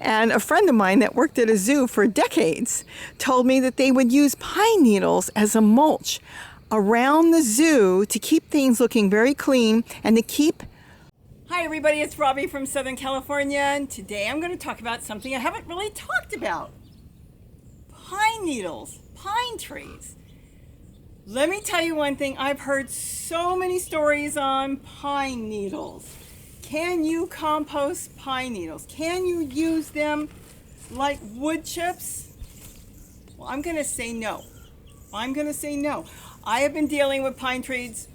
And a friend of mine that worked at a zoo for decades told me that they would use pine needles as a mulch around the zoo to keep things looking very clean and to keep... Hi everybody, it's Robbie from Southern California, and today I'm going to talk about something I haven't really talked about. Pine needles, pine trees. Let me tell you one thing, I've heard so many stories on pine needles. Can you compost pine needles? Can you use them like wood chips? Well, I'm going to say no. I have been dealing with pine trees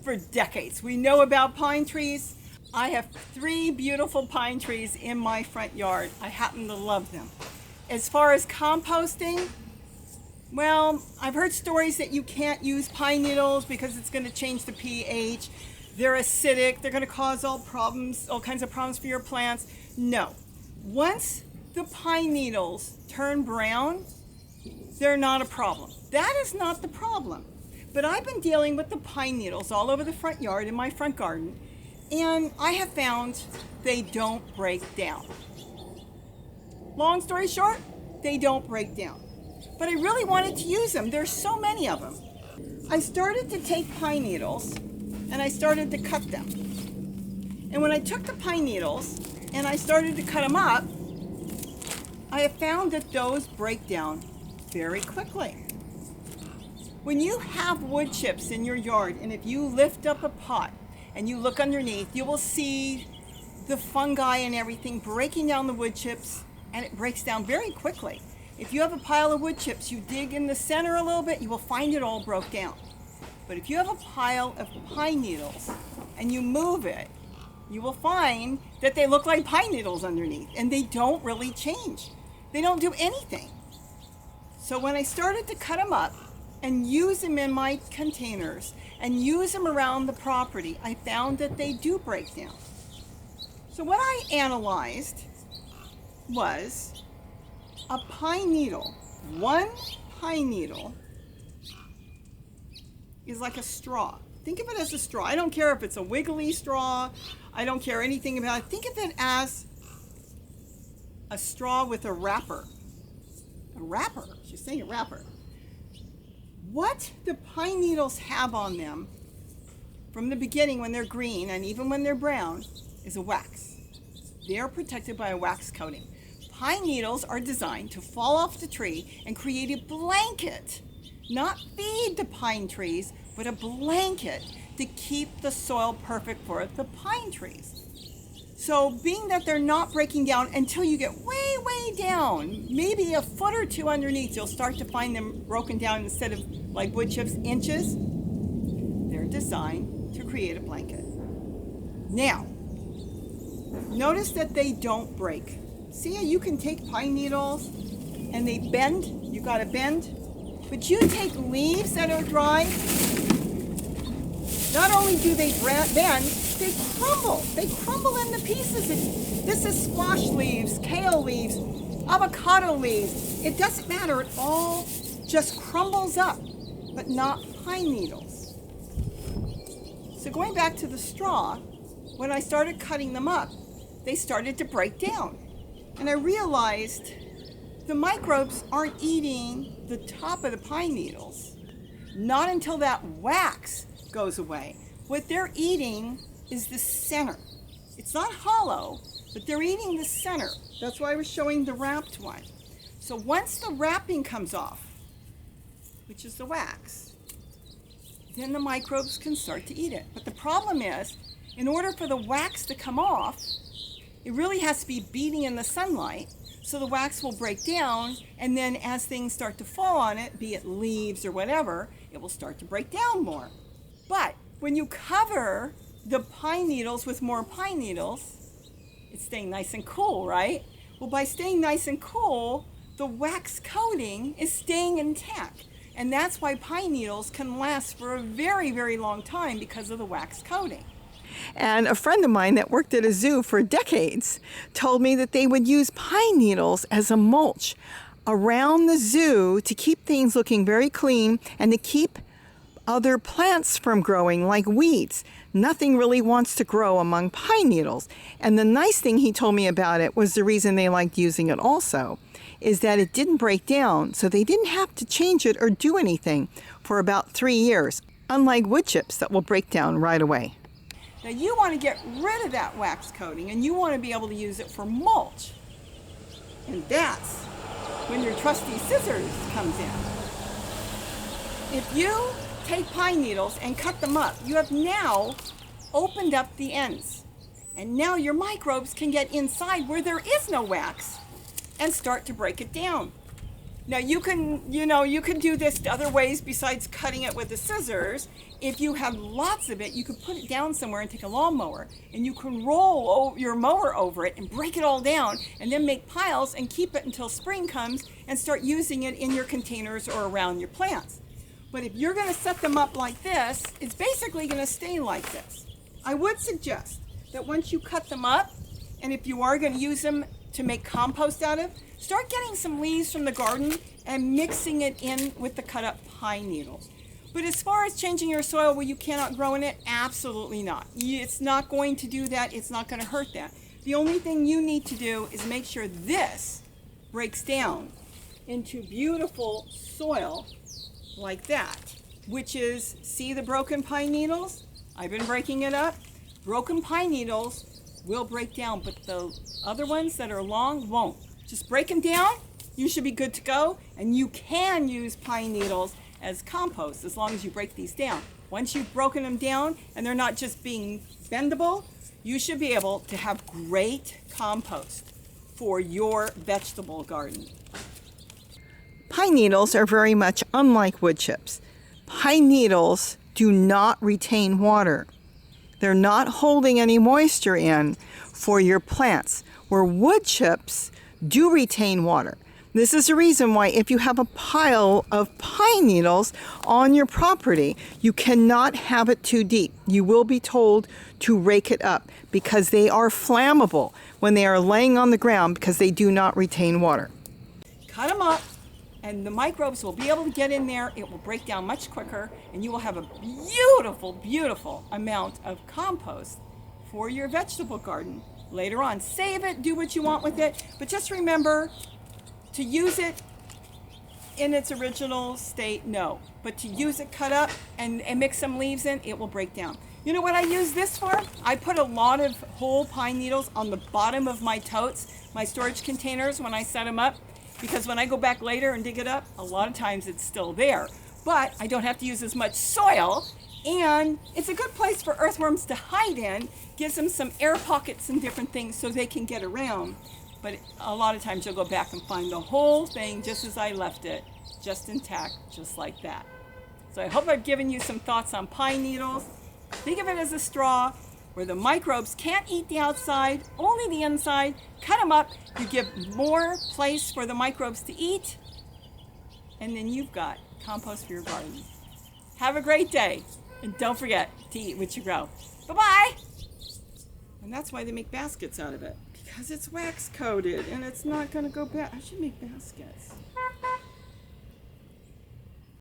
for decades. We know about pine trees. I have 3 beautiful pine trees in my front yard. I happen to love them. As far as composting, well, I've heard stories that you can't use pine needles because it's going to change the pH. They're acidic. They're going to cause all kinds of problems for your plants. No. Once the pine needles turn brown, they're not a problem. That is not the problem. But I've been dealing with the pine needles all over the front yard in my front garden, and I have found they don't break down. Long story short, they don't break down. But I really wanted to use them. There's so many of them. I started to take pine needles and I started to cut them. And when I took the pine needles and I started to cut them up, I have found that those break down very quickly. When you have wood chips in your yard, and if you lift up a pot and you look underneath, you will see the fungi and everything breaking down the wood chips, and it breaks down very quickly. If you have a pile of wood chips, you dig in the center a little bit, you will find it all broke down. But if you have a pile of pine needles and you move it, you will find that they look like pine needles underneath, and they don't really change. They don't do anything. So when I started to cut them up and use them in my containers and use them around the property, I found that they do break down. So what I analyzed was a pine needle. One pine needle is like a straw. Think of it as a straw. I don't care if it's a wiggly straw. I don't care anything about it. Think of it as a straw with a wrapper. A wrapper. She's saying a wrapper. What the pine needles have on them from the beginning when they're green and even when they're brown is a wax. They are protected by a wax coating. Pine needles are designed to fall off the tree and create a blanket, not feed the pine trees, but a blanket to keep the soil perfect for the pine trees. So being that they're not breaking down until you get way, way down, maybe a foot or 2 underneath, you'll start to find them broken down instead of like wood chips, inches. They're designed to create a blanket. Now, notice that they don't break. See how you can take pine needles and they bend? You gotta bend. But you take leaves that are dry, not only do they bend, they crumble. They crumble into pieces. This is squash leaves, kale leaves, avocado leaves. It doesn't matter. It all just crumbles up, but not pine needles. So going back to the straw, when I started cutting them up, they started to break down. And I realized the microbes aren't eating the top of the pine needles. Not until that wax goes away. What they're eating is the center. It's not hollow, but they're eating the center. That's why I was showing the wrapped one. So once the wrapping comes off, which is the wax, then the microbes can start to eat it. But the problem is, in order for the wax to come off, it really has to be beating in the sunlight, so the wax will break down, and then as things start to fall on it, be it leaves or whatever, it will start to break down more. But when you cover the pine needles with more pine needles, it's staying nice and cool, right? Well, by staying nice and cool, the wax coating is staying intact. And that's why pine needles can last for a very, very long time, because of the wax coating. And a friend of mine that worked at a zoo for decades told me that they would use pine needles as a mulch around the zoo to keep things looking very clean and to keep other plants from growing, like weeds. nothing really wants to grow among pine needles. And the nice thing he told me about it was the reason they liked using it also, is that it didn't break down, so they didn't have to change it or do anything for about 3 years, unlike wood chips that will break down right away. Now you want to get rid of that wax coating and you want to be able to use it for mulch. And that's when your trusty scissors comes in. If you take pine needles and cut them up, you have now opened up the ends. And now your microbes can get inside where there is no wax and start to break it down. Now you can do this other ways besides cutting it with the scissors. If you have lots of it, you could put it down somewhere and take a lawnmower, and you can roll your mower over it and break it all down, and then make piles and keep it until spring comes and start using it in your containers or around your plants. But if you're going to set them up like this, it's basically going to stay like this. I would suggest that once you cut them up, and if you are going to use them to make compost out of, start getting some leaves from the garden and mixing it in with the cut up pine needles. But as far as changing your soil where you cannot grow in it, absolutely not. It's not going to do that. It's not going to hurt that. The only thing you need to do is make sure this breaks down into beautiful soil like that, which is, see the broken pine needles? I've been breaking it up. Broken pine needles will break down, but the other ones that are long won't. Just break them down, you should be good to go, and you can use pine needles as compost as long as you break these down. Once you've broken them down and they're not just being bendable, you should be able to have great compost for your vegetable garden. Pine needles are very much unlike wood chips. Pine needles do not retain water. They're not holding any moisture in for your plants, where wood chips do retain water. This is the reason why if you have a pile of pine needles on your property, you cannot have it too deep. You will be told to rake it up because they are flammable when they are laying on the ground because they do not retain water. Cut them up and the microbes will be able to get in there. It will break down much quicker and you will have a beautiful, beautiful amount of compost for your vegetable garden. Later on, save it, do what you want with it, but just remember to use it in its original state, no. But to use it cut up and mix some leaves in, it will break down. You know what I use this for? I put a lot of whole pine needles on the bottom of my totes, my storage containers when I set them up, because when I go back later and dig it up, a lot of times it's still there. But I don't have to use as much soil, and it's a good place for earthworms to hide in, gives them some air pockets and different things so they can get around. But a lot of times you'll go back and find the whole thing just as I left it, just intact, just like that. So I hope I've given you some thoughts on pine needles. Think of it as a straw where the microbes can't eat the outside, only the inside. Cut them up, you give more place for the microbes to eat, and then you've got compost for your garden. Have a great day, and don't forget to eat what you grow. Bye-bye! And that's why they make baskets out of it. Because it's wax coated and it's not going to go bad. I should make baskets.